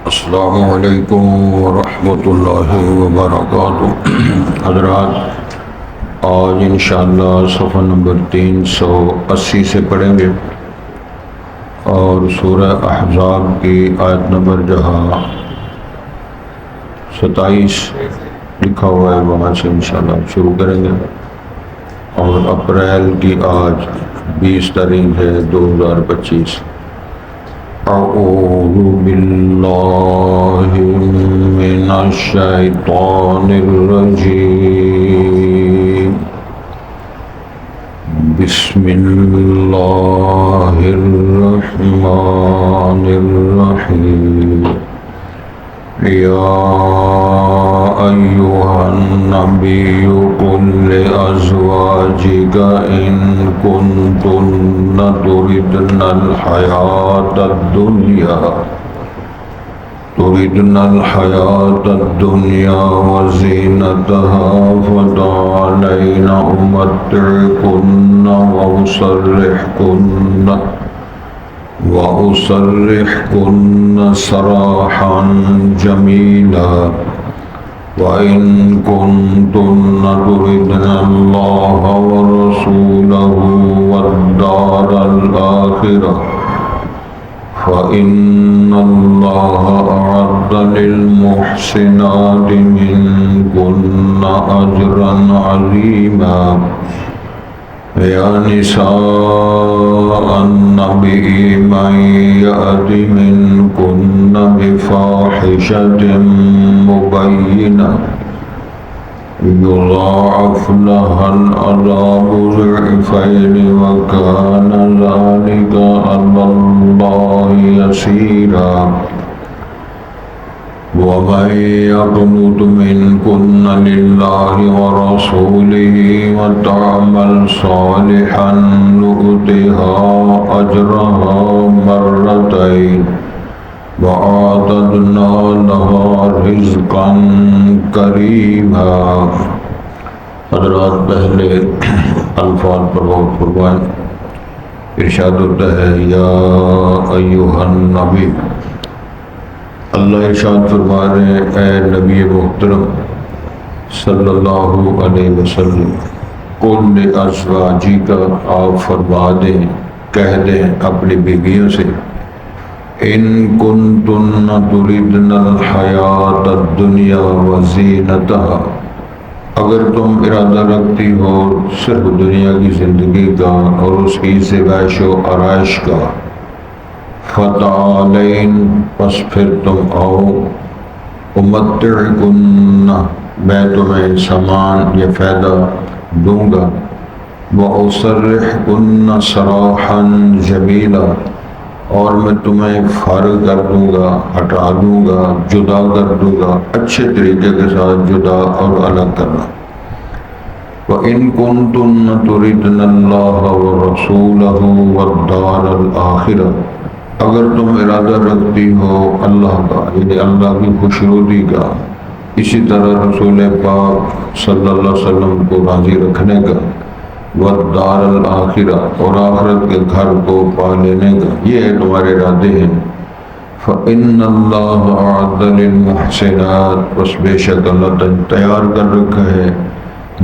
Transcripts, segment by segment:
السلام علیکم ورحمۃ اللہ وبرکاتہ۔ حضرات، آج انشاءاللہ صفحہ نمبر 380 سے پڑھیں گے اور سورہ احزاب کی آیت نمبر جہاں 27 لکھا ہوا ہے وہاں سے انشاءاللہ شروع کریں گے، اور اپریل کی آج 20 تاریخ ہے 2025۔ اعوذ باللہ من الشیطان الرجیم، بسم اللہ الرحمن الرحیم۔ یا ایہا النبی قل لأزواجک ان کنتن تردن الحیاة الدنیا وزینتها فتعالین امتعکن وأسرحكن سراحا جميلا، وإن كنتن تردن الله ورسوله والدار الآخرة فإن الله أعد للمحسنات منكن أجرا عظيما۔ یا نساء النبی من یأت منکن بفاحشة مبینہ یضاعف لها العذاب ضعفین وکان ذلک علی اللہ یسیرا۔ ومن يقنت منكن لله ورسوله وتعمل صالحا نؤتها أجرها مرتين وأعتدنا لها رزقا كريما۔ حضرات، پہلے الفاظ پر غور فرمائیں۔ ارشاد ہوتا ہے یا ایھا النبی، اللہ ارشاد فرما رہے ہیں اے نبی محترم صلی اللہ علیہ وسلم، قل لأزواجک، آپ فرما دیں، کہہ دیں اپنی بیویوں سے، ان کنتن تردن الحیاة الدنیا وزینتها، اگر تم ارادہ رکھتی ہو صرف دنیا کی زندگی کا اور اس کی زیبائش و آرائش کا، فتعالین، پس پھر تم آؤ، امتعکن، میں تمہیں سامان یا فائدہ دوں گا، واسرحکن سراحا جمیلا، اور میں تمہیں فارغ کر دوں گا، ہٹا دوں گا، جدا کر دوں گا، اچھے طریقے کے ساتھ جدا اور الگ کرنا۔ وَإِن كُنتُنَّ تُرِدْنَ اللَّهَ وَرَسُولَهُ وَالدَّارَ الْآخِرَةَ، اگر تم ارادہ رکھتی ہو اللہ کا، یعنی اللہ کی خوشنودی کا، اسی طرح رسول پاک صلی اللہ علیہ وسلم کو راضی رکھنے کا، والدار الآخرہ، اور آخرت کے گھر کو پا لینے کا، یہ ہے تمہارے ارادے ہیں، فإن اللہ أعد للمحسنات، بس بے شک اللہ تعالیٰ تیار کر رکھا ہے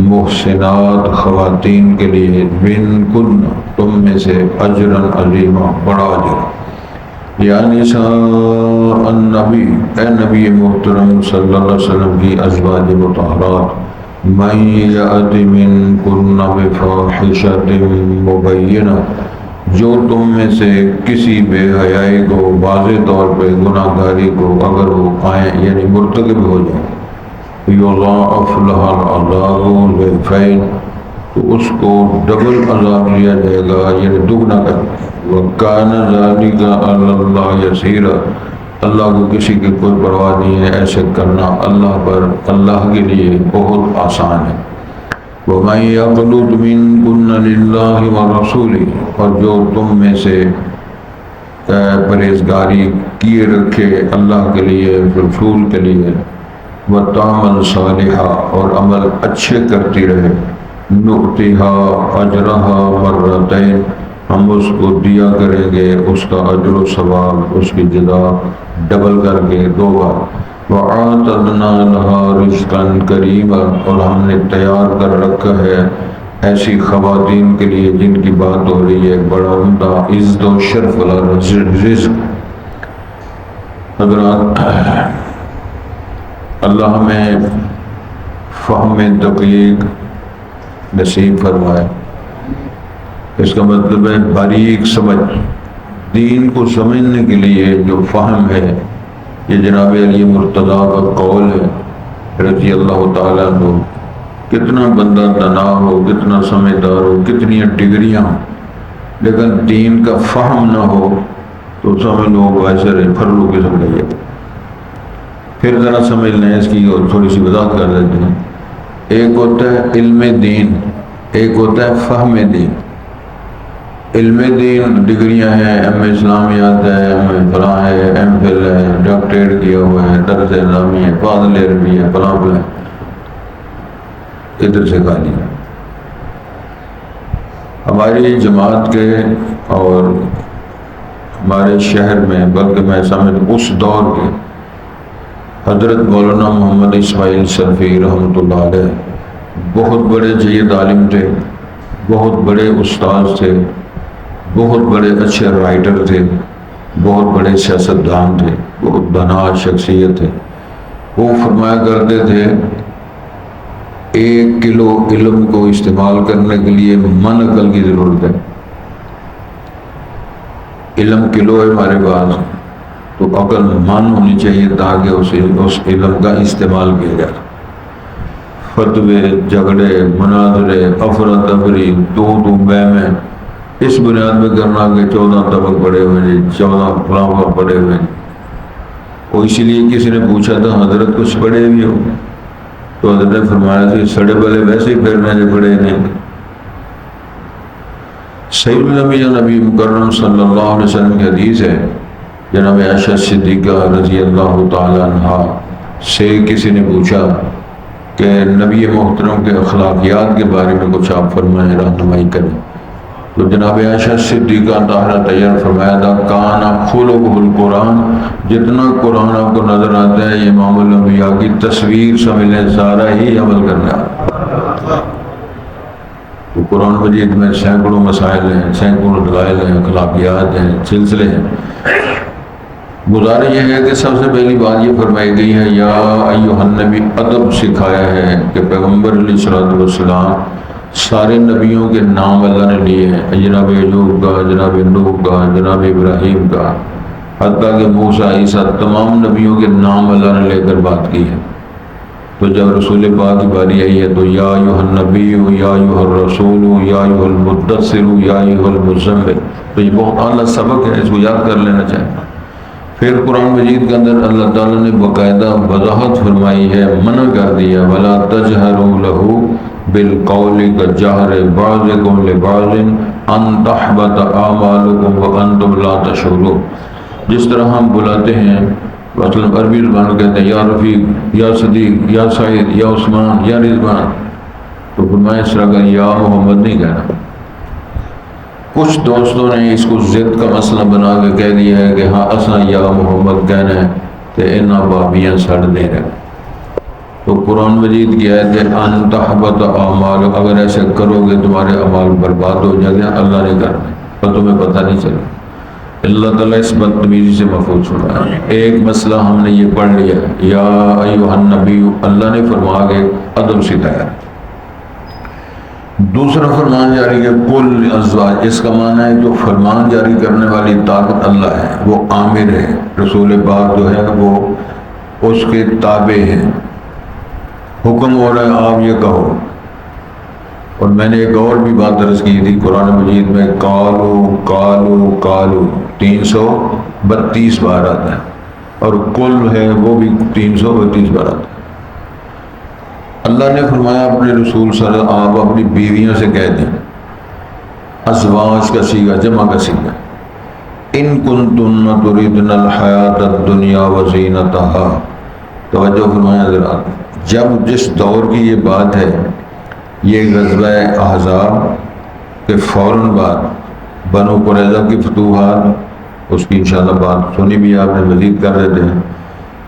محسنات خواتین کے لیے، منکن، تم میں سے، اجرا عظیما، بڑا اجر۔ یا نساء النبی، اے نبی محترم صلی اللہ علیہ وسلم کی ازواج مطہرات، من یأت منکن بفاحشۃ مبینہ، جو تم میں سے کسی بے حیائی کو، واضح طور پہ گناہ گاری کو اگر وہ آئیں، یعنی مرتکب ہو جائیں، یضاعف لها العذاب ضعفین، تو اس کو ڈبل عذاب لیا جائے گا، یعنی دگنا کر۔ وَكَانَ ذَلِكَ عَلَى اللَّهِ يَسِيرًا، اللہ کو کسی کی کوئی پرواہ نہیں ہے، ایسے کرنا اللہ پر، اللہ کے لیے بہت آسان ہے۔ وَمَن يَقْنُتْ مِنكُنَّ لِلَّهِ وَرَسُولِهِ، اور جو تم میں سے پرہیزگاری کیے رکھے اللہ کے لیے، رسول کے لیے، وَتَعْمَلْ صَالِحًا، اور عمل اچھے کرتی رہے، نُؤْتِهَا أَجْرَهَا مَرَّتَيْنِ، ہم اس کو دیا کریں گے اس کا اجر و ثواب، اس کی جزا ڈبل کر کے 2 بار۔ وَأَعْتَدْنَا لَهَا رِزْقًا كَرِيمًا، اور ہم نے تیار کر رکھا ہے ایسی خواتین کے لیے جن کی بات ہو رہی ہے بڑا عمدہ عزت و شرف والا رزق۔ حضرات، اللہ ہمیں فہم دقیق نصیب فرمائے۔ اس کا مطلب ہے باریک سمجھ، دین کو سمجھنے کے لیے جو فہم ہے، یہ جناب علی مرتضیٰ کا قول ہے رضی اللہ تعالیٰ عنہ۔ کتنا بندہ دانا ہو، کتنا سمجھدار ہو، کتنی ڈگریاں ہوں، لیکن دین کا فہم نہ ہو تو سمجھ لو ویسے رہے پھرلو قسم کا۔ یہ پھر ذرا سمجھ لیں، اس کی اور تھوڑی سی وضاحت کر دیتے ہیں۔ ایک ہوتا ہے علم دین، ایک ہوتا ہے فہم دین۔ علم دین ڈگریاں ہیں، ایم اے اسلامیات ہے، ایم اے فلاں ہے، ایم فل ہے، ڈاکٹریٹ کیا ہوا ہے، درس نظامی ہے، فاضل عربی ہے، فلاں فلاں، ادھر سے خالی ہے۔ ہماری جماعت کے اور ہمارے شہر میں، بلکہ میں سمجھ اس دور کے حضرت مولانا محمد اسماعیل سلفی رحمۃ اللہ علیہ بہت بڑے جید عالم تھے، بہت بڑے استاذ تھے، بہت بڑے اچھے رائٹر تھے، بہت بڑے سیاستدان تھے، بہت دانا شخصیت تھے۔ وہ فرمایا کرتے تھے 1 کلو علم کو استعمال کرنے کے لیے من عقل کی ضرورت ہے۔ علم کلو ہے ہمارے پاس، تو عقل من ہونی چاہیے تاکہ اس علم کا استعمال کیا جائے۔ فتوے، جھگڑے، مناظرے، افراتفری، تو بے میں اس بنیاد پہ کرنا کہ 14 طبق پڑے ہوئے ہیں، 14 فلاں پڑے ہوئے ہیں۔ وہ اسی لیے کسی نے پوچھا تھا حضرت کچھ پڑھے بھی ہو، تو حضرت نے فرمایا تھا سڑے بلے ویسے ہی پھرنے جو پڑھے نہیں۔ سید النبی نبی مکرم صلی اللہ علیہ وسلم کی حدیث ہے، جناب عائشہ صدیقہ رضی اللہ تعالی عنہا سے کسی نے پوچھا کہ نبی محترم کے اخلاقیات کے بارے میں کچھ آپ فرمائیں، رہنمائی کریں۔ تو جناب عائشہ صدیقہ طاہرہ تیار فرمایا تھا کانا خلقہ القرآن، جتنا قرآن آپ کو نظر آتا ہے یہ امام الانبیاء کی تصویر سمجھ لیں، سارا ہی عمل کرنا ہے۔ تو قرآن مجید میں سینکڑوں مسائل ہیں، سینکڑوں دلائل ہیں، اخلاقیات ہیں، سلسلے ہیں۔ گزارش یہ ہے کہ سب سے پہلی بات یہ فرمائی گئی ہے یا ایھا النبی، ادب سکھایا ہے کہ پیغمبر علیہ الصلوۃ والسلام سارے نبیوں کے نام اللہ نے لیے ہیں، جناب ایوب کا، جناب نوح کا، جناب ابراہیم کا، حتیٰ کہ موسیٰ، عیسیٰ، تمام نبیوں کے نام اللہ نے لے کر بات کی ہے۔ تو جب رسول پاک کی باری آئی ہے تو یا ایھا النبی، یا ایھا الرسول، یا ایھا المدثر، یا ایھا المزمل، تو یہ بہت اعلیٰ سبق ہے، اس کو یاد کر لینا چاہیے۔ پھر قرآن مجید کے اندر اللہ تعالیٰ نے باقاعدہ وضاحت فرمائی ہے، منع کر دیا وَلَا تَجْهَرُوا لَهُ بِالْقَوْلِ كَجَهْرِ بَعْضِكُمْ لِبَعْضٍ أَن تَحْبَطَ أَعْمَالُكُمْ وَأَنْتُمْ لَا تَشْعُرُونَ۔ جس طرح ہم بلاتے ہیں، مثلا عربی زبان میں کہتے ہیں یا رفیق، یا صدیق، یا سعید، یا عثمان، یا رضوان، تو فرمایا اس طرح کا یا محمد نہیں کہنا۔ کچھ دوستوں نے اس کو ضد کا مسئلہ بنا کے کہہ دیا ہے کہ ہاں اصلا یا محمد کہنا ہے تو انہاں بابیاں سڑ دے رہے۔ تو قرآن مجید کی آیت ہے ان تحبط اعمال، اگر ایسے کرو گے تمہارے اعمال برباد ہو جائیں گے، اللہ نے کرنا اور تمہیں پتہ نہیں چلے۔ اللہ تعالیٰ اس بدتمیزی سے محفوظ ہوا ہے۔ ایک مسئلہ ہم نے یہ پڑھ لیا یا ایھا النبی، اللہ نے فرما کے ادب سکھایا۔ دوسرا فرمان جاری ہے کل ازواج، اس کا معنی ہے جو فرمان جاری کرنے والی طاقت اللہ ہے، وہ عامر ہے، رسول پاک جو ہے وہ اس کے تابع ہیں، حکم ہو رہا ہے آپ یہ کہو۔ اور میں نے ایک اور بھی بات درس کی تھی، قرآن مجید میں کالو کالو کالو 332 بار آتا ہے، اور کل ہے وہ بھی 332 بار آتا ہے۔ اللہ نے فرمایا اپنے رسول صلی اللہ علیہ وسلم آپ اپنی بیویوں سے کہہ دیں، ازواج کا صیغہ جمع کا صیغہ، ان کنتن تریدن الحیات الدنیا وزینتہا۔ توجہ فرمایا ذرا، جب جس دور کی یہ بات ہے، یہ غزوہ احزاب کے فوراً بعد بنو قریظہ کی فتوحات، اس کی انشاءاللہ بات سنی بھی آپ نے، مزید کر دیتے ہیں۔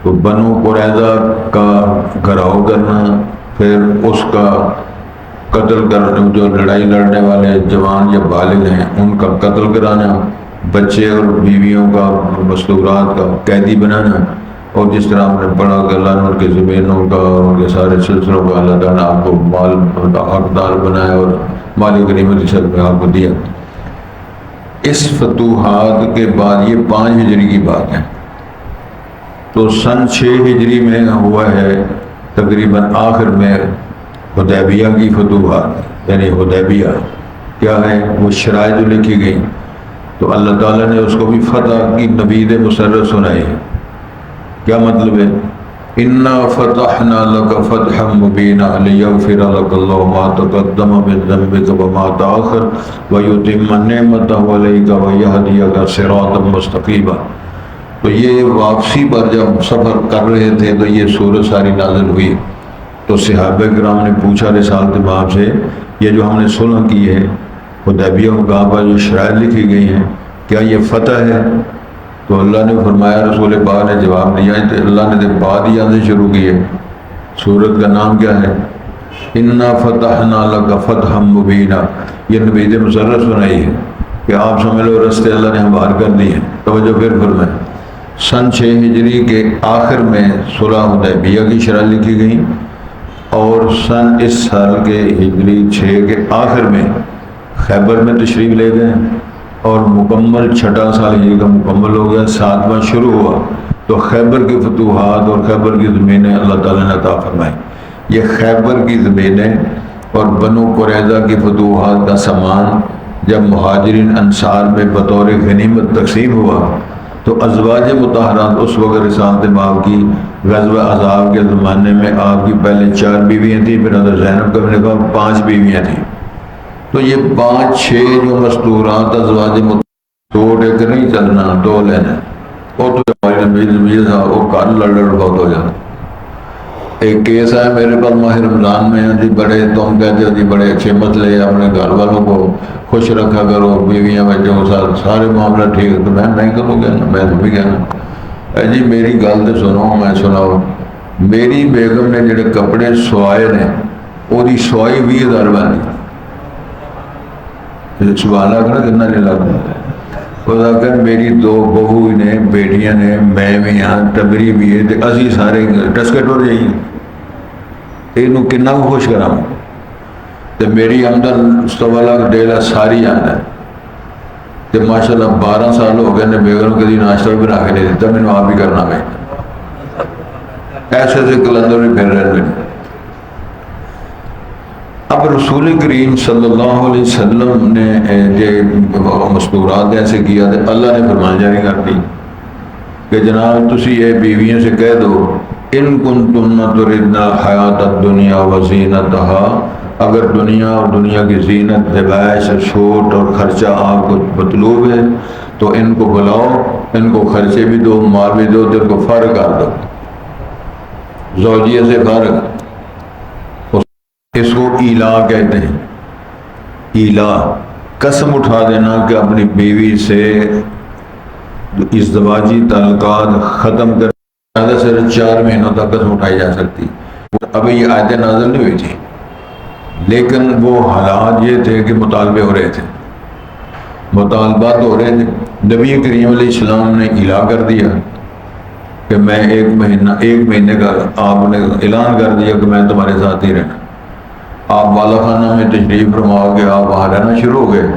تو بنو قریظہ کا گھراؤ کرنا، پھر اس کا قتل کرنا، جو لڑائی لڑنے والے جوان یا بالغ ہیں ان کا قتل کرانا، بچے اور بیویوں کا مستورات کا قیدی بنانا، اور جس طرح ہم نے پڑھا کہ اللہ نے ان کے زمینوں کا اور ان کے سارے سلسلوں کا اللہ تعالیٰ نے آپ کو مال حقدار بنایا اور مالی غنیمت کی شکل میں آپ کو دیا۔ اس فتوحات کے بعد یہ 5 ہجری کی بات ہے، تو سن 6 ہجری میں ہوا ہے تقریباً آخر میں حدیبیہ کی فتوحات، یعنی حدیبیہ کیا ہے، وہ شرائط جو لکھی گئی تو اللہ تعالیٰ نے اس کو بھی فتح کی نوید مسرت سنائی ہے۔ کیا مطلب ہے؟ انا فتحنا لك فتحا مبینا لیغفر لك اللہ ما تقدم من ذنبك وما تأخر ویتم نعمته علیک ویہدیک صراطا مستقیما۔ تو یہ واپسی پر جب سفر کر رہے تھے تو یہ سورت ساری نازل ہوئی، تو صحابہ کرام نے پوچھا رسالت مآب سے، یہ جو ہم نے صلح کی ہے حدیبیہ مقام پر جو شرائط لکھی گئی ہیں، کیا یہ فتح ہے؟ تو اللہ نے فرمایا، رسول پاک نے جواب دیا، تو اللہ نے بعد ہی آنے شروع کیے۔ سورت کا نام کیا ہے؟ انا فتحنا لک فتحا مبینا، یہ نوید مسرت سنائی ہے کہ آپ سمجھ لو رستے اللہ نے ہموار کر دی ہیں۔ توجہ پھر فرمائیں، سن 6 ہجری کے آخر میں صلح حدیبیہ کی شرائط لکھی گئی، اور اس سال کے ہجری 6 کے آخر میں خیبر میں تشریف لے گئے، اور مکمل 6 سال ہجری کا مکمل ہو گیا، 7واں شروع ہوا۔ تو خیبر کی فتوحات اور خیبر کی زمینیں اللہ تعالیٰ نے عطا فرمائی۔ یہ خیبر کی زمینیں اور بنو قریظہ کی فتوحات کا سامان جب مہاجرین انصار میں بطور غنیمت تقسیم ہوا تو ازواج مطہرات اس وقت رسالت مآب کی غزوہ احزاب کے زمانے میں آپ کی پہلے 4 بیویاں تھیں، پھر حضرت زینب کا نے کہا 5 بیویاں تھیں۔ تو یہ 5-6 جو مستورات ازواج مطہرات ایک نہیں چلنا، 2 لینا، وہ تو ہماری نبی صاحب وہ کار لڑ بہت ہو جاتا۔ ایک کیس ہے میرے پاس ماہ رمضان میں، جی بڑے تم کہتے ہو جی بڑے اچھے مسئلے، اپنے گھر والوں کو خوش رکھا کرو، بیویاں بچوں کے ساتھ سارے معاملہ ٹھیک ہے، تو میں نہیں کروں گا، میں تو بھی کہنا جی میری گل تو سنو، میں سناؤ، میری بیگم نے جڑے کپڑے سوائے نے وہ سوائی 20,000 بنتی، سوال آگنا کتنا نہیں لگتا، خدا کر میری 2 بہو نے، بیٹیاں نے، میں بھی ہاں، ٹبری بھی ہے، تو اسی سارے ٹسکٹ ہو جائیے، یہ کنا کو خوش کرا، تو میری آمدن 1.25 لاکھ 1.5 لاکھ ساری آمدن، تو ماشاءاللہ 12 سال ہو گئے نے بیگم کدی ناشتہ بھی بنا کے نہیں دیتا، میں نے آپ بھی کرنا میں ایسے سے کلندر بھی پھر رہے ہیں۔ اب رسول کریم صلی اللہ علیہ وسلم نے مستورات ایسے کیا تھا، اللہ نے فرمان جاری کر دی کہ جناب تسی یہ بیویوں سے کہہ دو ان کنتن تردن حیات الدنیا وزینتها، اگر دنیا اور دنیا کی زینت، دبائش، چھوٹ اور خرچہ آپ کو مطلوب ہے تو ان کو بلاؤ، ان کو خرچے بھی دو، مال بھی دو، تو ان کو فارغ کر دو، زوجیہ سے فارغ۔ اس کو ایلا کہتے ہیں، ایلا، قسم اٹھا دینا کہ اپنی بیوی سے ازدواجی تعلقات ختم کر، زیادہ سے 4 مہینوں تک قسم اٹھائی جا سکتی۔ ابھی یہ آیتیں نازل نہیں ہوئی تھی، لیکن وہ حالات یہ تھے کہ مطالبے ہو رہے تھے، مطالبات ہو رہے تھے، نبی کریم علیہ السلام نے ایلا کر دیا کہ میں 1 مہینے کا آپ نے اعلان کر دیا کہ میں تمہارے ساتھ ہی رہنا۔ آپ بالا خانہ میں تشریف فرما کے آپ وہاں رہنا شروع ہو گئے،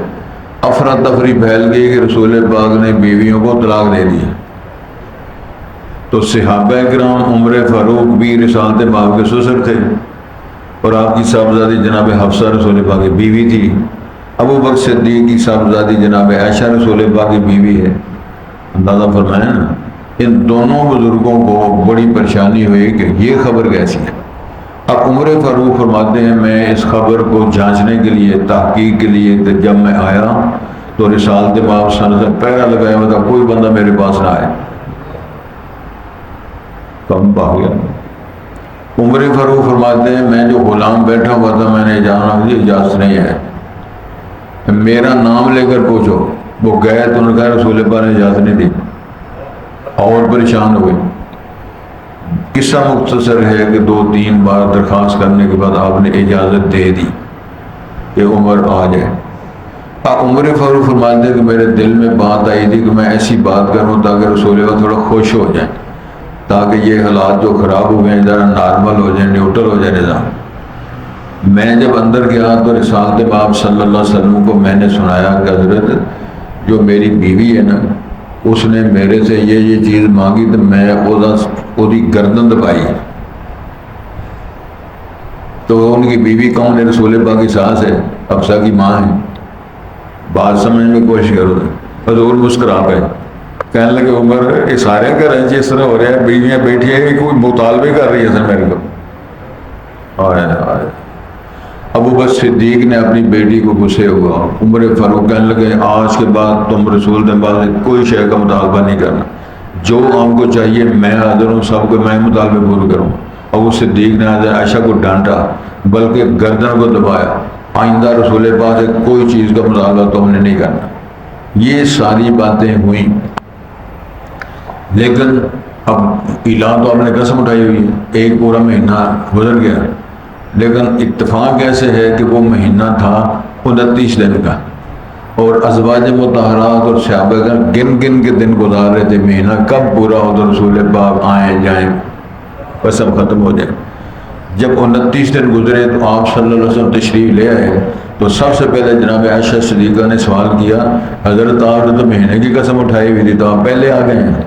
افراتفری پھیل گئی کہ رسول پاک نے بیویوں کو طلاق دے دیا۔ تو صحابہ کرام، عمر فاروق بھی رسالت مآب کے سسر تھے، اور آپ کی صاحبزادی جناب حفصہ رسول پاک کی بیوی تھی، ابو بکر صدیق کی صاحبزادی جناب عائشہ رسول پاک کی بیوی ہے۔ اندازہ فرمائیں نا، ان دونوں بزرگوں کو بڑی پریشانی ہوئی کہ یہ خبر کیسی ہے۔ اب عمر فاروق فرماتے ہیں میں اس خبر کو جانچنے کے لیے، تحقیق کے لیے جب میں آیا تو رسالت مآب سن سے پہرا لگایا ہوا تھا، کوئی بندہ میرے پاس نہ آئے، کم پا گیا۔ عمر فاروق فرماتے ہیں میں جو غلام بیٹھا ہوا تھا میں نے جانا مجھے اجازت نہیں ہے، میرا نام لے کر پوچھو. وہ گئے تو انہوں نے کہا رسول پاک نے اجازت نہیں دی اور پریشان ہوئے. قصہ مختصر ہے کہ 2-3 بار درخواست کرنے کے بعد آپ نے اجازت دے دی کہ عمر آ جائے. عمر فاروق فرماتے ہیں کہ میرے دل میں بات آئی تھی کہ میں ایسی بات کروں تاکہ رسول اللہ تھوڑا خوش ہو جائیں، تاکہ یہ حالات جو خراب ہو گئے ذرا نارمل ہو جائیں، نیوٹرل ہو جائے نظام. میں جب اندر گیا تو رسالت باب صلی اللہ علیہ وسلم کو میں نے سنایا کہ حضرت جو میری بیوی ہے نا اس نے میرے سے یہ چیز مانگی تو میں وہی گردن دبائی. تو ان کی بیوی کون ہے؟ رسول پاک کی ساس ہے، حفصہ کی ماں ہے. بات سمجھنے کی کوشش کرو. حضور مسکرا پہ کہنے لگے عمر یہ سارے گھر ہیں جس طرح ہو رہا ہے، بیویاں بیٹھی ہیں کوئی مطالبے کر رہی ہے سر میرے کو. ابو بکر صدیق نے اپنی بیٹی کو غصے ہوا. عمر فاروق کہنے لگے آج کے بعد تم رسول کے بعد کوئی شے کا مطالبہ نہیں کرنا، جو آپ کو چاہیے میں حاضر ہوں، سب کو میں مطالبے پورے کروں. ابو صدیق نے عائشہ کو ڈانٹا بلکہ گردن کو دبایا، آئندہ رسول پاک سے کوئی چیز کا مطالبہ تو ہم نے نہیں کرنا. یہ ساری باتیں ہوئیں، لیکن اب اعلان تو آپ نے قسم اٹھائی ہوئی ہے، ایک پورا مہینہ گزر گیا، لیکن اتفاق ایسے ہے کہ وہ مہینہ تھا 29 دن کا، اور ازواج مطہرات اور صحابہ کا گن گن کے دن گزار رہے تھے، مہینہ کب پورا ہو تو رسول پاک آئیں جائیں بس سب ختم ہو جائے. جب 29 دن گزرے تو آپ صلی اللہ علیہ وسلم تشریف لے آئے تو سب سے پہلے جناب عائشہ صدیقہ نے سوال کیا حضرت آپ نے تو مہینے کی قسم اٹھائی ہوئی تھی تو آپ پہلے آ گئے ہیں.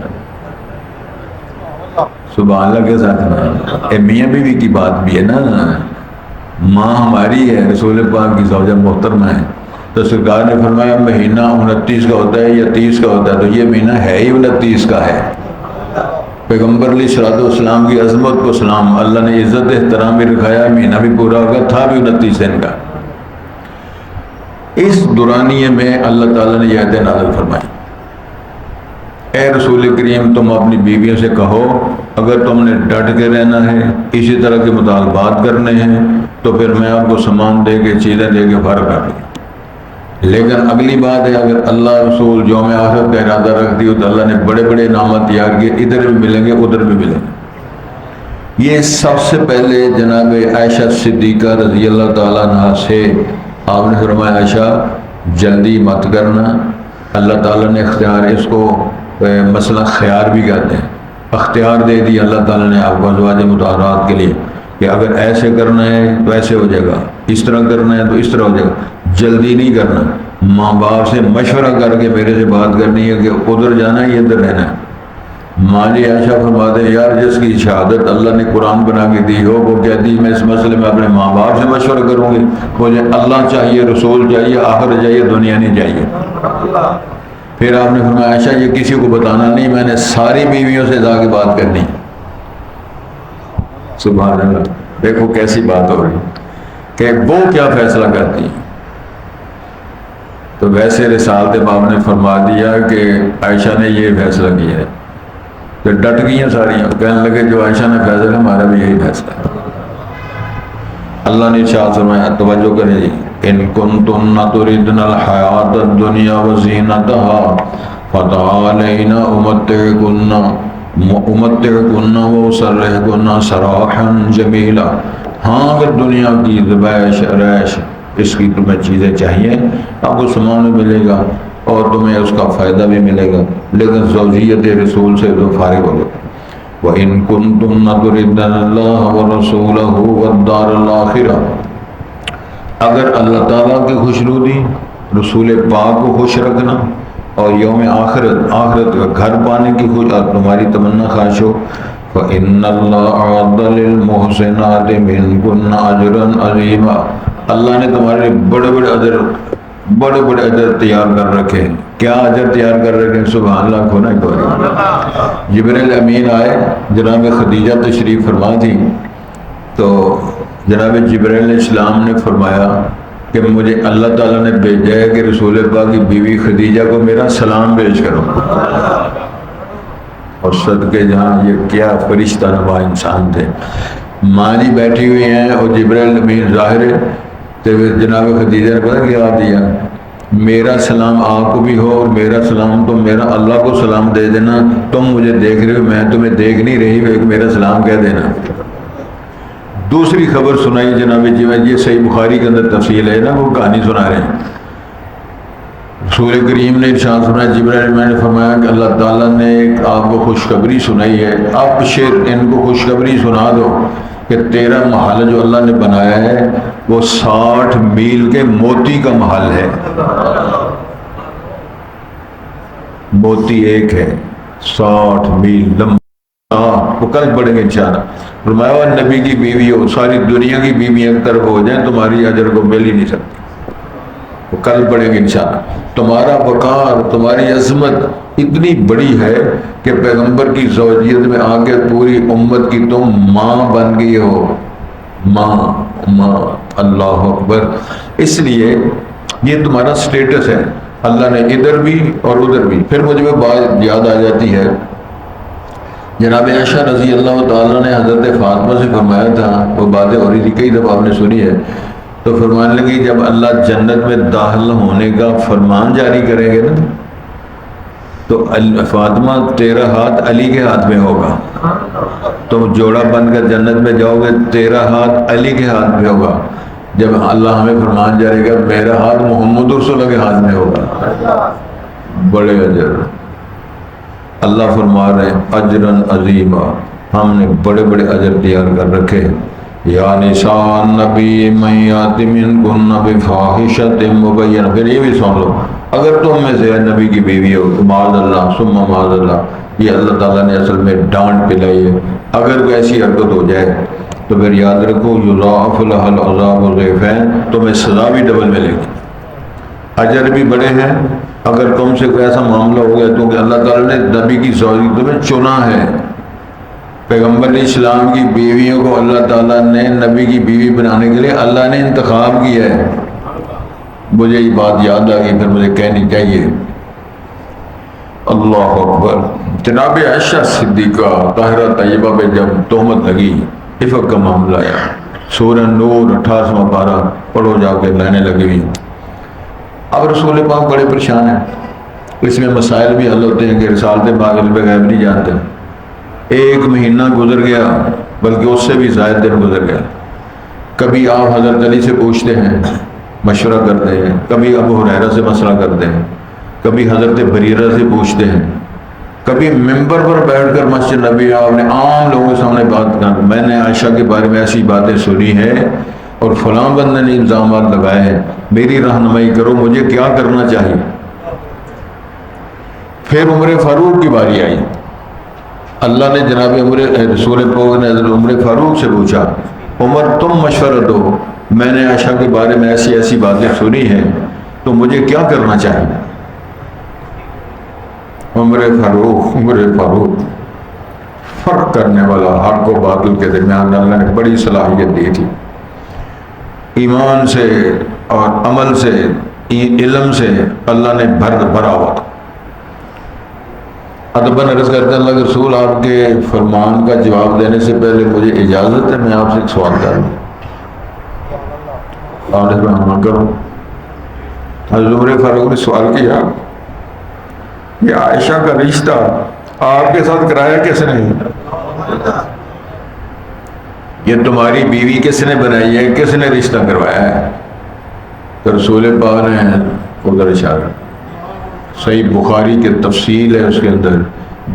سبحان اللہ کے ساتھ میاں بیوی کی بات بھی ہے نا، ماں ہماری ہے، رسول پاک کی زوجہ محترمہ ہے، تو سرکار نے فرمایا مہینہ 29 کا ہوتا ہے یا 30 کا ہوتا ہے، تو یہ مہینہ ہے ہی 29 کا ہے. پیغمبر علیہ الصلوۃ والسلام کی عظمت کو سلام، اللہ نے عزت احترام بھی رکھایا، مہینہ بھی پورا ہوگا، تھا بھی 29 دن کا. اس دورانیے میں اللہ تعالیٰ نے یہ آیت نازل فرمائی اے رسول کریم تم اپنی بیویوں سے کہو اگر تم نے ڈٹ کے رہنا ہے، اسی طرح کے مطالبات کرنے ہیں تو پھر میں آپ کو سامان دے کے چیزیں دے کے فارغ کر دوں. لیکن اگلی بات ہے اگر اللہ رسول یوم آخرت کا ارادہ رکھتی ہو تو اللہ نے بڑے بڑے انعامات تیار کیے، ادھر بھی ملیں گے ادھر بھی ملیں گے. یہ سب سے پہلے جناب عائشہ صدیقہ رضی اللہ تعالیٰ عنہ سے آپ نے فرمایا عائشہ جلدی مت کرنا، اللہ تعالیٰ نے اختیار، اس کو مسئلہ خیار بھی کہتے ہیں، اختیار دے دی اللہ تعالیٰ نے آپ کو ازواج مطہرات کے لیے کہ اگر ایسے کرنا ہے تو ایسے ہو جائے گا، اس طرح کرنا ہے تو اس طرح ہو جائے گا. جلدی نہیں کرنا، ماں باپ سے مشورہ کر کے میرے سے بات کرنی ہے کہ ادھر جانا ہے یا ادھر رہنا ہے. ماں جی عائشہ فرماتے ہیں یار جس کی شہادت اللہ نے قرآن بنا کے دی ہو وہ کہتی میں اس مسئلے میں اپنے ماں باپ سے مشورہ کروں گی، مجھے اللہ چاہیے، رسول چاہیے، آخر چاہیے، دنیا نہیں چاہیے. پھر آپ نے فرمایا عائشہ یہ کسی کو بتانا نہیں، میں نے ساری بیویوں سے جا کے بات کرنی. سبحان اللہ، دیکھو کیسی بات ہو رہی کہ وہ کیا فیصلہ کرتی ہیں. تو ویسے رسالت باب نے فرما دیا کہ عائشہ نے یہ فیصلہ کیا ہے، تو ڈٹ گئیں ساریاں، کہنے لگے جو عائشہ نے فیصلہ ہمارا بھی یہی فیصلہ ہے. اللہ نے ارشاد فرمایا، توجہ کریں جی، ان کنتن تردن الحیات الدنیا وزینتها فتعالین امتعکن واسرحکن سراحا جمیلا. ہاں اگر دنیا کی ذبائش عیش اس کی تمہیں چیزیں چاہیے آپ کو سامان بھی ملے گا اور تمہیں اس کا فائدہ بھی ملے گا، لیکن زوجیت رسول سے تو فارغ ہو گئے. وَإِن كُنتُنَّ تُرِدْنَ اللَّهَ وَرَسُولَهُ وَالدَّارَ الْآخِرَةَ اگر اللہ تعالیٰ کی خوشنودی، رسول پاک کو خوش رکھنا اور یوم آخرت کا گھر پانے کی تمہاری تمنا خواہش ہو فَإِنَّ اللَّهَ أَعَدَّ لِلْمُحْسِنَاتِ مِنْكُنَّ أَجْرًا عَظِيمًا اللہ نے تمہارے بڑے بڑے اجر تیار کر رکھے ہیں. کیا اجر تیار کر رکھے ہیں؟ سبحان اللہ، کھونا ہی کوئی. جبرائیل امین آئے، جناب خدیجہ تشریف فرما تھی، تو جناب جبرائیل علیہ السلام نے فرمایا کہ مجھے اللہ تعالیٰ نے بھیجا ہے کہ رسول پاک کی بیوی خدیجہ کو میرا سلام پیش کرو. اور صدقے جہاں یہ کیا فرشتہ نما انسان تھے. ماں جی بیٹھی ہوئی ہیں اور جبرائیل امین ظاہر ہے، تو جناب خدیجہ نے پتہ کیا دیا میرا سلام آپ کو بھی ہو اور میرا سلام تم میرا اللہ کو سلام دے دینا. تم مجھے دیکھ رہے ہو میں تمہیں دیکھ نہیں رہی ہوں, میرا سلام کہہ دینا. دوسری خبر سنائی جناب جی, یہ صحیح بخاری کے اندر تفصیل ہے نا, وہ کہانی سنا رہے ہیں. رسول کریم نے ارشاد فرمایا, جبرائیل میں نے فرمایا کہ اللہ تعالیٰ نے ایک آپ کو خوشخبری سنائی ہے, ابشر, ان کو خوشخبری سنا دو کہ تیرا محل جو اللہ نے بنایا ہے وہ 60 میل کے موتی کا محل ہے. موتی ایک ہے, 60 میل لمبا. وہ کل پڑھیں گے انشاءاللہ. فرمایا نبی کی بیوی ہو, ساری دنیا کی بیوی ایک طرف ہو جائیں تمہاری اجر کو مل ہی نہیں سکتی. وہ کل پڑھیں گے انشاءاللہ. تمہارا وقار, تمہاری عظمت اتنی بڑی ہے کہ پیغمبر کی زوجیت میں آ کے پوری امت کی تم ماں بن گئی ہو. ماں, اللہ اکبر. اس لیے یہ تمہارا سٹیٹس ہے. اللہ نے ادھر بھی اور ادھر بھی. پھر مجھے وہ بات یاد آ جاتی ہے, جناب عائشہ رضی اللہ تعالیٰ نے حضرت فاطمہ سے فرمایا تھا, وہ باتیں ہو رہی تھی, کئی دفعہ آپ نے سنی ہے, تو فرمانے لگی جب اللہ جنت میں داخل ہونے کا فرمان جاری کریں گے نا تو فاطمہ تیرا ہاتھ علی کے ہاتھ میں ہوگا. تم جوڑا بن کر جنت میں جاؤ گے, تیرا ہاتھ علی کے ہاتھ میں ہوگا. جب اللہ ہمیں فرمان جاری کرے گا میرا ہاتھ محمد رسول اللہ کے ہاتھ میں ہوگا. بڑے اجر اللہ فرما رہے ہیں, اجرن عظیما, ہم نے بڑے بڑے اجر تیار کر رکھے. یا نساء النبی من یات منکن بفاحشۃ مبینہ. پھر یہ بھی سن لو, اگر تم میں سے نبی کی بیوی ہو تو معاذ اللہ ثم معاذ اللہ, یہ اللہ تعالیٰ نے اصل میں ڈانٹ پلائی ہے. اگر کوئی ایسی حرکت ہو جائے تو پھر یاد رکھو یضاعف لها العذاب ضعفین, تمہیں سزا بھی ڈبل ملے گی, اجر بھی بڑے ہیں. اگر تم سے کوئی ایسا معاملہ ہو گیا تو کہ اللہ تعالیٰ نے نبی کی زوجی تمہیں چنا ہے, پیغمبر اسلام کی بیویوں کو اللہ تعالیٰ نے نبی کی بیوی بنانے کے لیے اللہ نے انتخاب کیا ہے. مجھے یہ بات یاد آ گئی, پھر مجھے کہنی چاہیے. اللہ اکبر. جناب عائشہ صدیقہ طاہرہ طیبہ پہ جب تہمت لگی, عفت کا معاملہ آیا, سورہ نور 28واں پارہ پڑھو جا کے, لائنیں لگی ہوئی. اب رسول پاک بڑے پریشان ہیں, اس میں مسائل بھی حل ہوتے ہیں کہ رسالت پاک علم غیب نہیں جانتے. 1 مہینہ گزر گیا, بلکہ اس سے بھی زائد دن گزر گیا. کبھی آپ حضرت علی سے پوچھتے ہیں, مشورہ کرتے ہیں, کبھی ابو ہریرہ سے مسئلہ کرتے ہیں, کبھی حضرت بریرہ سے پوچھتے ہیں, کبھی ممبر پر بیٹھ کر مسجد نبی آپ نے عام لوگوں کے سامنے بات کر, میں نے عائشہ کے بارے میں ایسی باتیں سنی ہیں اور فلاں بندے نے الزامات لگائے ہیں, میری رہنمائی کرو, مجھے کیا کرنا چاہیے. پھر عمر فاروق کی باری آئی. اللہ نے جناب رسول پاک نے حضرت عمر فاروق سے پوچھا, عمر تم مشورہ دو, میں نے عائشہ کے بارے میں ایسی ایسی باتیں سنی ہیں تو مجھے کیا کرنا چاہیے. عمر فاروق فرق کرنے والا, حق و باطل کے درمیان اللہ نے بڑی صلاحیت دی تھی. ایمان سے اور عمل سے, علم سے اللہ نے بھرا ہوا تھا. ادباً عرض کرتے ہیں, اللہ کے رسول آپ کے فرمان کا جواب دینے سے پہلے مجھے اجازت ہے میں آپ سے ایک سوال کروں. آپ نے فرمایا کرو. حضرت عمر فاروق نے سوال کیا, یہ عائشہ کا رشتہ آپ کے ساتھ کرایا کس نے؟ یہ تمہاری بیوی کس نے بنائی ہے, کس نے رشتہ کروایا ہے؟ تو رسول پاک نے ادھر اشارہ, صحیح بخاری کے تفصیل ہے, اس کے اندر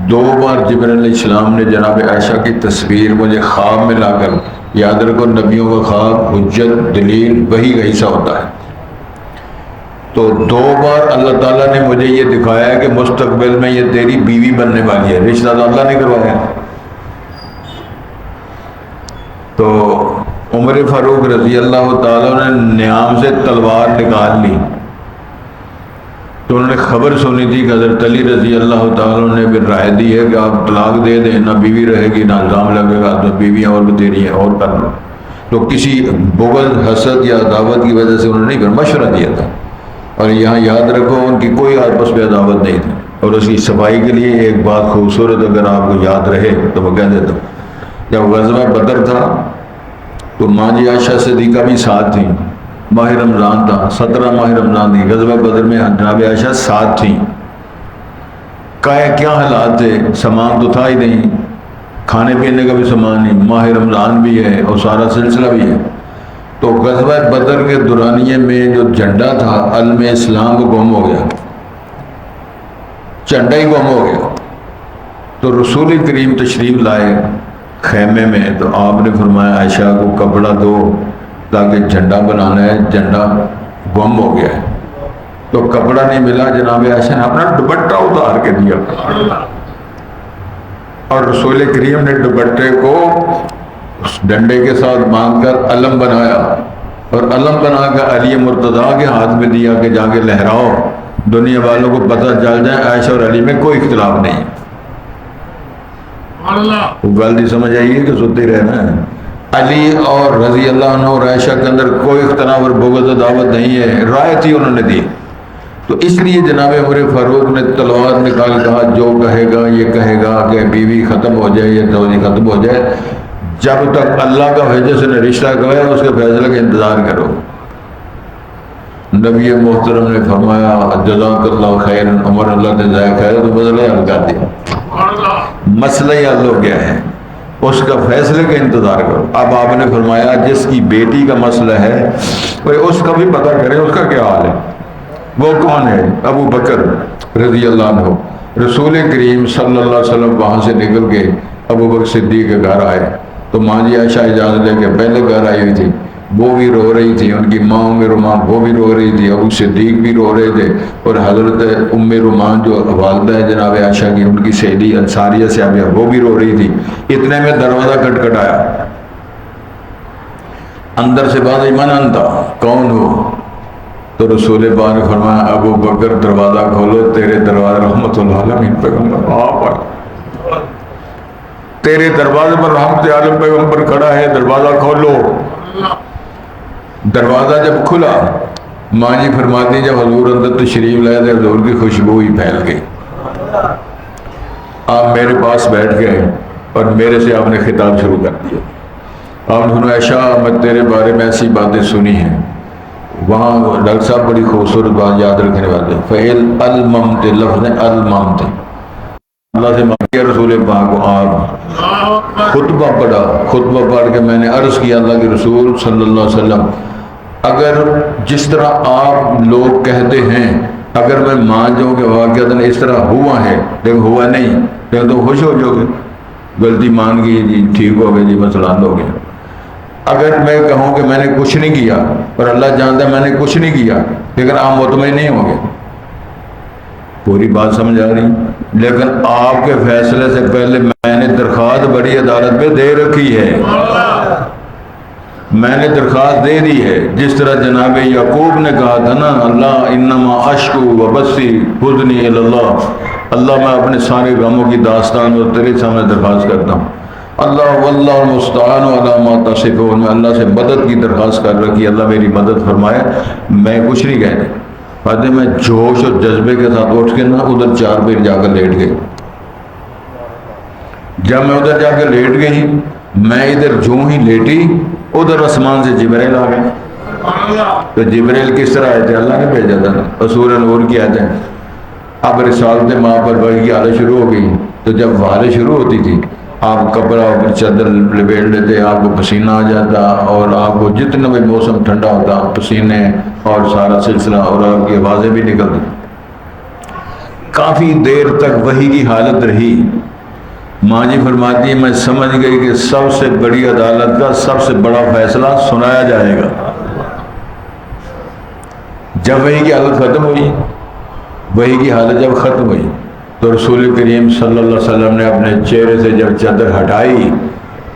2 بار جبرائیل علیہ السلام نے جناب عائشہ کی تصویر مجھے خواب میں لا کر, یاد رکھو نبیوں کا خواب حجت دلیل وحی کا حصہ ہوتا ہے, تو 2 بار اللہ تعالیٰ نے مجھے یہ دکھایا کہ مستقبل میں یہ تیری بیوی بننے والی ہے. رشتہ تو اللہ نے کروایا. تو عمر فاروق رضی اللہ تعالیٰ نے نیام سے تلوار نکال لی, تو انہوں نے خبر سنی تھی کہ حضرت علی رضی اللہ تعالیٰ نے پھر رائے دی ہے کہ آپ طلاق دے دیں, نہ بیوی رہے گی نہ الزام لگے گا, تو بیویاں اور بھی تیری ہیں اور کر لو. تو کسی بغض حسد یا عداوت کی وجہ سے انہوں نے نہیں کر, مشورہ دیا تھا. اور یہاں یاد رکھو ان کی کوئی آپس میں عداوت نہیں تھی. اور اس کی صفائی کے لیے ایک بات خوبصورت اگر آپ کو یاد رہے تو میں کہہ دیتا ہوں, جب غزوہ بدر تھا تو ماں جی عائشہ صدیقہ بھی ساتھ تھیں, ماہ رمضان تھا، 17 ماہ رمضان تھی، غزوہ بدر میں جناب عائشہ ساتھ تھیں۔ کیا حالات تھے، سامان تو تھا ہی نہیں، کھانے پینے کا بھی سامان نہیں، ماہ رمضان بھی ہے اور سارا سلسلہ بھی ہے۔ تو غزوہ بدر کے دورانیے میں جو جھنڈا تھا علم اسلام کو گم ہو گیا، جھنڈا ہی گم ہو گیا۔ تو رسول کریم تشریف لائے خیمے میں، تو آپ نے فرمایا عائشہ کو کپڑا دو تاکہ جھنڈا بنانا ہے، جھنڈا گم ہو گیا ہے۔ تو کپڑا نہیں ملا، جناب عائشہ نے اپنا دوپٹہ اتار کے دیا اور رسول کریم نے دوپٹے کو اس ڈنڈے کے ساتھ باندھ کر علم بنایا اور علم بنا کر علی مرتضیٰ کے ہاتھ میں دیا کہ جا کے لہراؤ، دنیا والوں کو پتہ چل جائے عائشہ اور علی میں کوئی اختلاف نہیں۔ وہ غلطی سمجھ آئیے کہ سوتے رہنا ہے۔ علی اور رضی اللہ عنہ اور عائشہ کے اندر کوئی اختلاف اور بغض دعوت نہیں ہے، رائے تھی انہوں نے دی۔ تو اس لیے جناب عمر فاروق نے تلوار نکال کہا جو کہے گا یہ کہے گا کہ بیوی ختم ہو جائے یا توجہ ختم ہو جائے، جب تک اللہ کا فیصلے سے نے رشتہ کرے اس کے فیصلے کا انتظار کرو۔ نبی محترم نے فرمایا جزاک اللہ خیر، عمر اللہ نے جزائے خیر، تو بدلے حل کر دیا، مسئلہ ہی حل ہو گیا ہے، اس کا فیصلے کا انتظار کرو۔ اب آپ نے فرمایا جس کی بیٹی کا مسئلہ ہے اس کا بھی پتہ کرے اس کا کیا حال ہے۔ وہ کون ہے؟ ابو بکر رضی اللہ عنہ۔ رسول کریم صلی اللہ علیہ وسلم وہاں سے نکل کے ابو بکر صدیق کے گھر آئے تو ماں جی عائشہ اجازت لے کے پہلے گھر آئی ہوئی تھی، وہ بھی رو رہی تھی، ان کی ماں ام رومان وہ بھی رو رہی تھی، ابو صدیق بھی رو رہے تھے، اور حضرت ام رومان جو والدہ ہے جناب عائشہ کی، ان کی سہیلی انصاریہ صحابیہ وہ بھی رو رہی تھی۔ اتنے میں دروازہ کھٹکھٹایا، اندر سے بات من انتا، کون ہو؟ تو رسول پاک نے فرمایا ابو بکر دروازہ کھولو، تیرے دروازہ رحمت اللہ علیہ پیغمبر آپ آئے، تیرے دروازے پر رحمت عالم پیغمبر کھڑا ہے، دروازہ کھولو۔ دروازہ جب کھلا، ماں جی فرماتی جب حضور اندر تشریف لائے تھے حضور کی خوشبو ہی پھیل گئی۔ آپ میرے پاس بیٹھ گئے اور میرے سے آپ نے خطاب شروع کر دیا۔ آپ نے فرمایا عائشہ میں تیرے بارے میں ایسی باتیں سنی ہیں، وہاں ڈاکٹر صاحب بڑی خوبصورت بات یاد رکھنے والے، فعل الممت، لفظ الممت، اللہ سے مانگیا رسول پاک کو آپ خطبہ پڑھا، خطبہ پڑھ کے میں نے عرض کیا اللہ کے رسول صلی اللہ علیہ وسلم اگر جس طرح آپ لوگ کہتے ہیں اگر میں مان جاؤں کہ واقعات اس طرح ہوا ہے لیکن ہوا نہیں، لیکن تو خوش ہو جاؤ گے، غلطی مان گئی جی، ٹھیک ہو گئی جی، مسئلہ حل ہو گیا۔ اگر میں کہوں کہ میں نے کچھ نہیں کیا اور اللہ جانتا ہے میں نے کچھ نہیں کیا لیکن آپ مطمئن نہیں ہوں گے، پوری بات سمجھ آ رہی؟ لیکن آپ کے فیصلے سے پہلے میں نے درخواست بڑی عدالت میں دے رکھی ہے، میں نے درخواست دے دی ہے، جس طرح جناب یعقوب نے کہا تھا نا اللہ انما اشکو وبثی حزنی الی اللہ، اللہ میں اپنے سارے غموں کی داستان اور تیرے سامنے درخواست کرتا ہوں، اللہ واللہ المستعان علی ما تصفون، میں اللہ سے مدد کی درخواست کر رکھی، اللہ میری مدد فرمائے، میں کچھ نہیں کہنے۔ فاتح میں جوش اور جذبے کے ساتھ اٹھ کے نا ادھر چار پیر جا کر لیٹ گئی۔ جب میں ادھر جا کے لیٹ گئی، میں ادھر جو ہی لیٹی ادھر آسمان سے جبرائیل آ گئے۔ تو جبرائیل کس طرح آئے تھے؟ اللہ نے بھیجا تھا، رسول نور کی آتے ہیں۔ اب رسالت ماں پر وحی کی حالت شروع ہو گئی، تو جب حالت شروع ہوتی تھی آپ کپڑا اور چادر لپیٹ لیتے، آپ کو پسینہ آ جاتا اور آپ کو جتنا بھی موسم ٹھنڈا ہوتا پسینے اور سارا سلسلہ، اور آپ کی آوازیں بھی نکلتی۔ کافی دیر تک وحی کی حالت رہی۔ ماں جی فرماتی ہے میں سمجھ گئی کہ سب سے بڑی عدالت کا سب سے بڑا فیصلہ سنایا جائے گا۔ جب وحی کی حالت ختم ہوئی، وحی کی حالت جب ختم ہوئی تو رسول کریم صلی اللہ علیہ وسلم نے اپنے چہرے سے جب چادر ہٹائی،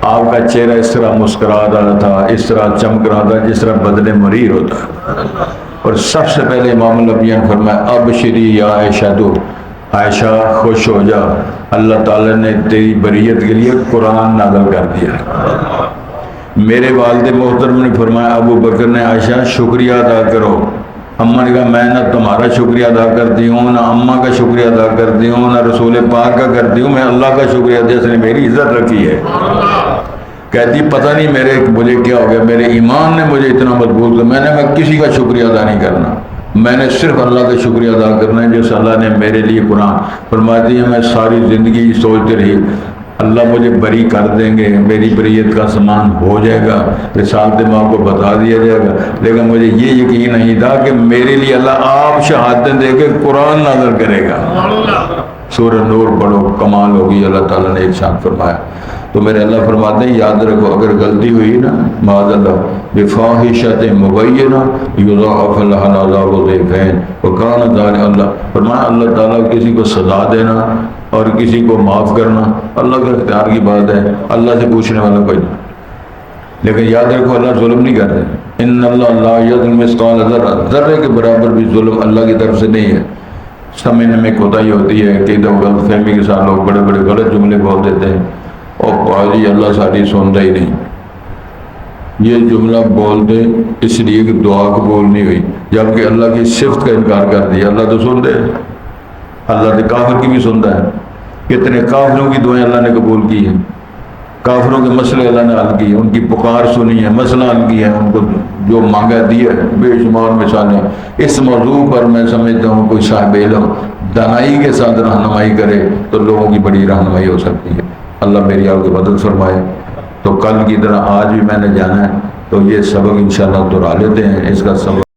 آپ کا چہرہ اس طرح مسکرا رہا تھا، اس طرح چمک رہا تھا جس طرح بدن منیر ہوتا ہے۔ اور سب سے پہلے امام الانبیاء نے فرمایا ابشری یا عائشہ، عائشہ خوش ہو جا، اللہ تعالیٰ نے تیری بریت کے لیے قرآن نازل کر دیا۔ میرے والد محترم نے فرمایا ابو بکر نے عائشہ شکریہ ادا کرو۔ اماں نے کہا میں نہ تمہارا شکریہ ادا کرتی ہوں، نہ اماں کا شکریہ ادا کرتی ہوں، نہ رسول پاک کا کرتی ہوں، میں اللہ کا شکریہ جس نے میری عزت رکھی ہے کہتی پتہ نہیں مجھے کیا ہو گیا، میرے ایمان نے مجھے اتنا مضبوط کیا، میں کسی کا شکریہ ادا نہیں کرنا، میں نے صرف اللہ کا شکریہ ادا کرنا ہے جس اللہ نے میرے لیے قرآن فرماتی ہے. میں ساری زندگی سوچتے رہی اللہ مجھے بری کر دیں گے، میری بریت کا سامان ہو جائے گا، رسالت ماں کو بتا دیا جائے گا، لیکن مجھے یہ یقین نہیں تھا کہ میرے لیے اللہ آپ شہادتیں دے کے قرآن نازل کرے گا. سورہ نور پڑھو، کمال ہوگی. اللہ تعالیٰ نے ارشاد فرمایا. تو میرے اللہ فرماتے ہیں یاد رکھو اگر غلطی ہوئی نا معاذ اللہ بفاحشۃ مبینہ یضاعف لها العذاب ضعفین وکان ذلک، اللہ فرمایا اللہ تعالیٰ کسی کو سزا دینا اور کسی کو معاف کرنا اللہ کے اختیار کی بات ہے، اللہ سے پوچھنے والا کوئی نہیں. لیکن یاد رکھو اللہ ظلم نہیں کرتے. ان اللہ لا یظلم مثقال ذرہ، ذرے کے برابر بھی ظلم اللہ کی طرف سے نہیں ہے. سمجھنے میں کوتاہی ہوتی ہے کہ غلط فہمی کے ساتھ لوگ بڑے بڑے غلط جملے بول دیتے ہیں اور پاجی اللہ ساری سنتا ہی نہیں. یہ جملہ بول دے اس لیے کہ دعا قبول نہیں ہوئی، جبکہ اللہ کی صفت کا انکار کر دیا. اللہ تو سن دے، اللہ تو کافر کی بھی سنتا ہے. کتنے کافروں کی دعائیں اللہ نے قبول کی ہیں، کافروں کے مسئلے اللہ نے حل کیے، ان کی پکار سنی ہے، مسئلہ حل کیا ہے، ان کو جو مانگا دیا ہے. بے شمار مثالیں. اس موضوع پر میں سمجھتا ہوں کوئی صاحب علم دانائی کے ساتھ رہنمائی کرے تو لوگوں کی بڑی رہنمائی ہو سکتی ہے. اللہ میری آپ کی مدد فرمائے. تو کل کی طرح آج بھی میں نے جانا ہے تو یہ سبق انشاءاللہ دہرا لیتے ہیں. اس کا سبق